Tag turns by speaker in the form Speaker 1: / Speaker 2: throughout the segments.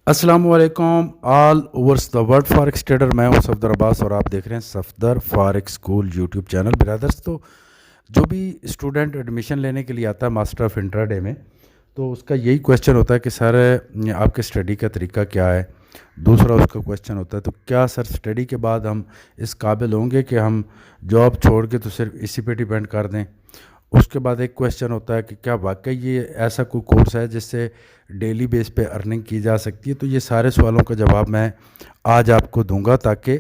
Speaker 1: السلام علیکم all overs the world forex trader. میں ہوں صفدر عباس اور آپ دیکھ رہے ہیں Safdar forex school YouTube channel. Brothers, تو جو بھی اسٹوڈنٹ ایڈمیشن لینے کے لیے آتا ہے ماسٹر آف انٹرا ڈے میں، تو اس کا یہی کویشچن ہوتا ہے کہ سر آپ کے اسٹڈی کا طریقہ کیا ہے. دوسرا اس کا کویشچن ہوتا ہے تو کیا سر اسٹڈی کے بعد ہم اس قابل ہوں گے کہ ہم جاب چھوڑ کے تو صرف اسی پہ ڈیپینڈ کر دیں. اس کے بعد ایک کویشچن ہوتا ہے کہ کیا واقعی یہ ایسا کوئی کورس ہے جس سے ڈیلی بیس پہ ارننگ کی جا سکتی ہے. تو یہ سارے سوالوں کا جواب میں آج آپ کو دوں گا تاکہ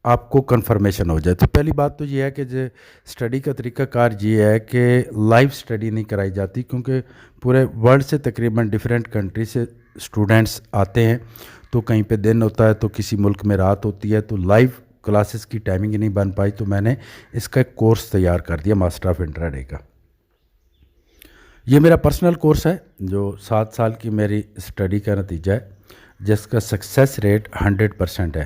Speaker 1: آپ کو کنفرمیشن ہو جائے. تو پہلی بات تو یہ ہے کہ جو اسٹڈی کا طریقہ کار یہ ہے کہ لائیو اسٹڈی نہیں کرائی جاتی، کیونکہ پورے ورلڈ سے تقریباً ڈیفرینٹ کنٹری سے اسٹوڈنٹس آتے ہیں. تو کہیں پہ دن ہوتا ہے تو کسی ملک میں رات ہوتی ہے، تو لائیو کلاسز کی ٹائمنگ نہیں بن پائی. تو میں نے اس کا ایک کورس تیار کر دیا ماسٹر آف انٹرا ڈے کا. یہ میرا پرسنل کورس ہے جو 7 سال کی میری اسٹڈی کا نتیجہ ہے، جس کا سکسیس ریٹ 100% ہے.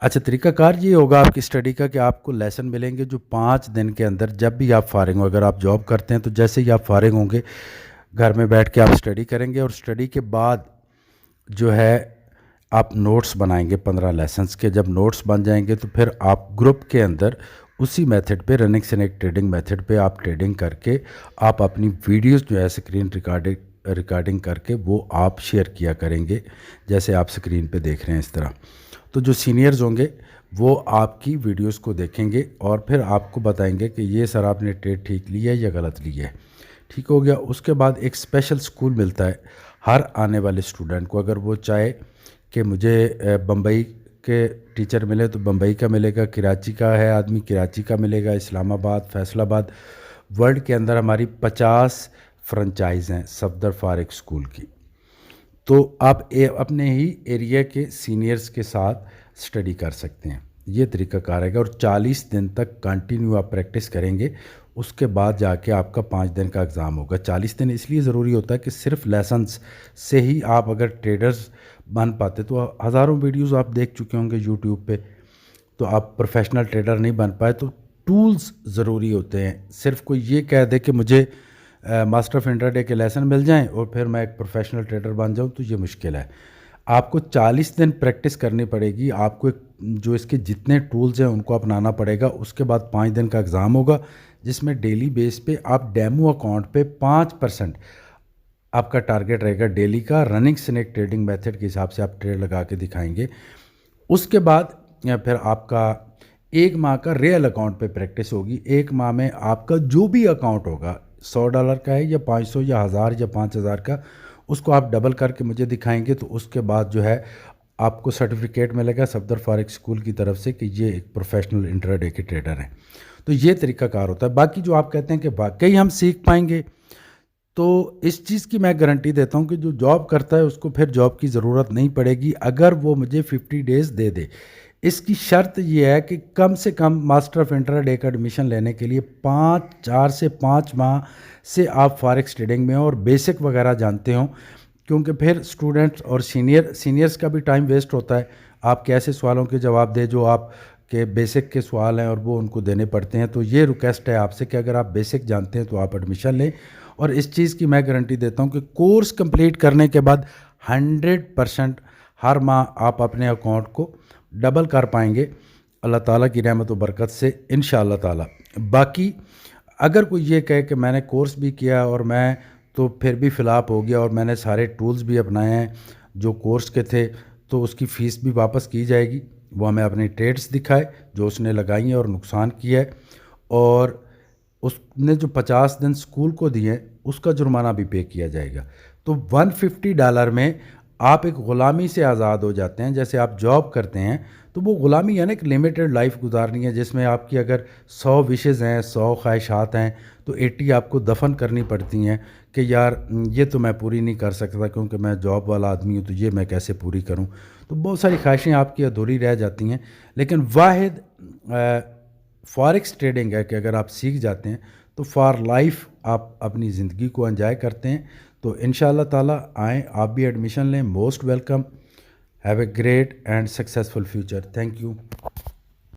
Speaker 1: اچھا، طریقہ کار یہ ہوگا آپ کی اسٹڈی کا کہ آپ کو لیسن ملیں گے جو 5 دن کے اندر جب بھی آپ فارغ ہوں. اگر آپ جاب کرتے ہیں تو جیسے ہی آپ فارغ ہوں گے گھر میں بیٹھ کے آپ اسٹڈی کریں گے، اور اسٹڈی کے بعد جو ہے آپ نوٹس بنائیں گے 15 لیسنس کے. جب نوٹس بن جائیں گے تو پھر آپ گروپ کے اندر اسی میتھڈ پہ رننگ سنیک ٹریڈنگ میتھڈ پہ آپ ٹریڈنگ کر کے آپ اپنی ویڈیوز جو ہے اسکرین ریکارڈنگ کر کے وہ آپ شیئر کیا کریں گے، جیسے آپ اسکرین پہ دیکھ رہے ہیں اس طرح. تو جو سینئرز ہوں گے وہ آپ کی ویڈیوز کو دیکھیں گے اور پھر آپ کو بتائیں گے کہ یہ سر آپ نے ٹریڈ ٹھیک لی ہے یا غلط لی ہے. ٹھیک ہو گیا. اس کے بعد ایک اسپیشل اسکول ملتا ہے ہر آنے والے اسٹوڈنٹ کو. اگر وہ چاہے کہ مجھے بمبئی کے ٹیچر ملے تو بمبئی کا ملے گا، کراچی کا ہے آدمی کراچی کا ملے گا، اسلام آباد، فیصل آباد. ورلڈ کے اندر ہماری 50 فرنچائز ہیں صفدر فارکس اسکول کی. تو آپ اپنے ہی ایریا کے سینئرز کے ساتھ اسٹڈی کر سکتے ہیں. یہ طریقہ کار ہے گا، اور 40 دن تک کنٹینیو آپ پریکٹس کریں گے. اس کے بعد جا کے آپ کا 5 دن کا ایگزام ہوگا. 40 دن اس لیے ضروری ہوتا ہے کہ صرف لیسنس سے ہی آپ اگر ٹریڈرز بن پاتے تو ہزاروں ویڈیوز آپ دیکھ چکے ہوں گے یوٹیوب پہ، تو آپ پروفیشنل ٹریڈر نہیں بن پائے. تو ٹولز ضروری ہوتے ہیں. صرف کوئی یہ کہہ دے کہ مجھے ماسٹر آف انٹرا ڈے کے لیسن مل جائیں اور پھر میں ایک پروفیشنل ٹریڈر بن جاؤں تو یہ مشکل ہے. آپ کو 40 دن پریکٹس کرنی پڑے گی. آپ کو جو اس کے جتنے ٹولز ہیں ان کو اپنانا پڑے گا. اس کے بعد 5 دن کا ایگزام ہوگا جس میں ڈیلی بیس پہ آپ ڈیمو اکاؤنٹ پہ 5% آپ کا ٹارگیٹ رہے گا ڈیلی کا. رننگ سنیک ٹریڈنگ میتھڈ کے حساب سے آپ ٹریڈ لگا کے دکھائیں گے. اس کے بعد پھر آپ کا 1 ماہ کا ریئل اکاؤنٹ پہ پریکٹس ہوگی. 1 ماہ میں آپ کا جو بھی اکاؤنٹ ہوگا $100 کا ہے یا 500 یا 1000 یا 5000 کا، اس کو آپ ڈبل کر کے مجھے دکھائیں گے. تو اس کے بعد جو ہے آپ کو سرٹیفکیٹ ملے گا صفدر فارکس اسکول کی طرف سے کہ یہ ایک پروفیشنل انٹرا ڈے کے ٹریڈر ہیں. تو یہ طریقہ کار ہوتا ہے. باقی جو آپ کہتے ہیں کہ واقعی ہم سیکھ پائیں گے، تو اس چیز کی میں گارنٹی دیتا ہوں کہ جو جاب کرتا ہے اس کو پھر جاب کی ضرورت نہیں پڑے گی اگر وہ مجھے 50 ڈیز دے دے. اس کی شرط یہ ہے کہ کم سے کم ماسٹر آف انٹرا ڈے کا ایڈمیشن لینے کے لیے 4 سے 5 ماہ سے آپ فارکس ٹریڈنگ میں اور بیسک وغیرہ جانتے ہوں، کیونکہ پھر اسٹوڈنٹس اور سینئرز کا بھی ٹائم ویسٹ ہوتا ہے. آپ کیسے سوالوں کے جواب دیں جو آپ کے بیسک کے سوال ہیں اور وہ ان کو دینے پڑتے ہیں. تو یہ ریکویسٹ ہے آپ سے کہ اگر آپ بیسک جانتے ہیں تو آپ ایڈمیشن لیں. اور اس چیز کی میں گارنٹی دیتا ہوں کہ کورس کمپلیٹ کرنے کے بعد 100% ہر ماہ آپ اپنے اکاؤنٹ کو ڈبل کر پائیں گے اللہ تعالیٰ کی رحمت و برکت سے انشاءاللہ تعالیٰ. باقی اگر کوئی یہ کہے کہ میں نے کورس بھی کیا اور میں تو پھر بھی فلاپ ہو گیا اور میں نے سارے ٹولز بھی اپنائے ہیں جو کورس کے تھے، تو اس کی فیس بھی واپس کی جائے گی. وہ ہمیں اپنی ٹریڈز دکھائے جو اس نے لگائی ہیں اور نقصان کیا ہے، اور اس نے جو 50 دن اسکول کو دیے اس کا جرمانہ بھی پے کیا جائے گا. تو $150 میں آپ ایک غلامی سے آزاد ہو جاتے ہیں. جیسے آپ جاب کرتے ہیں تو وہ غلامی یعنی ایک لمیٹڈ لائف گزارنی ہے جس میں آپ کی اگر 100 وشز ہیں، 100 خواہشات ہیں، تو 80 آپ کو دفن کرنی پڑتی ہیں کہ یار یہ تو میں پوری نہیں کر سکتا کیونکہ میں جاب والا آدمی ہوں، تو یہ میں کیسے پوری کروں. تو بہت ساری خواہشیں آپ کی ادھوری رہ جاتی ہیں. لیکن واحد فارکس ٹریڈنگ ہے کہ اگر آپ سیکھ جاتے ہیں تو فار لائف آپ اپنی زندگی کو انجوائے کرتے ہیں. تو انشاءاللہ تعالیٰ آئیں، آپ بھی ایڈمیشن لیں. Most welcome. Have a great and successful future. Thank you.